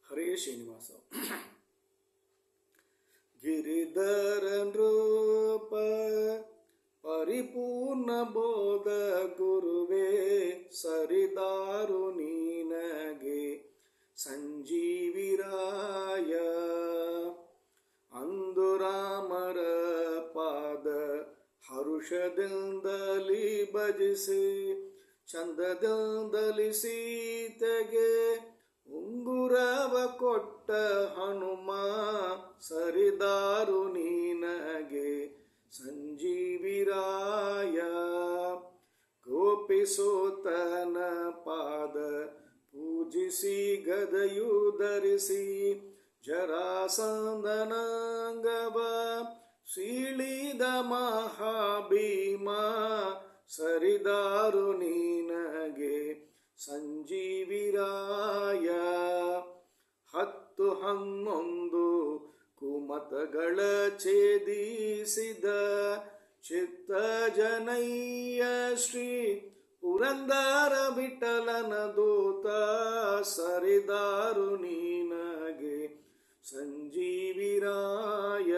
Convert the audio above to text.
ಹರೇ ಶ್ರೀನಿವಾಸ. ಗಿರಿಧರ ನೃಪ ಪರಿಪೂರ್ಣ ಬೋಧ ಗುರುವೇ, ಸರಿದಾರು ನೀನಗೆ ಸಂಜೀವಿರಾಯ. ಅಂದು ರಾಮರ ಪಾದ ಹರುಷದಿಂದಲಿ ಭಜಿಸಿ, ಚಂದದಿಂದಲಿ ಸೀತೆಗೆ ಉಂಗುರವ ಕೊಟ್ಟ ಹನುಮ, ಸರಿದಾರು ನೀನಗೆ ಸಂಜೀವಿರಾಯ. ಗೋಪಿಸೋತನ ಪಾದ ಪೂಜಿಸಿ ಗದೆಯು ಧರಿಸಿ, ಜರಾಸಂದನಾಂಗವ ಸೀಳಿದ ಮಹಾಭೀಮ, ಸರಿದಾರು ನೀನಗೆ ಸಂಜೀವಿರಾಯ. 10-11 ಕುಮತಗಳ ಛೇದಿಸಿದ ಚಿತ್ತ ಜನಯ್ಯ ಶ್ರೀ ಪುರಂದರ ವಿಠಲನ ದೂತ, ಸರಿದಾರು ನೀನಗೆ ಸಂಜೀವಿರಾಯ.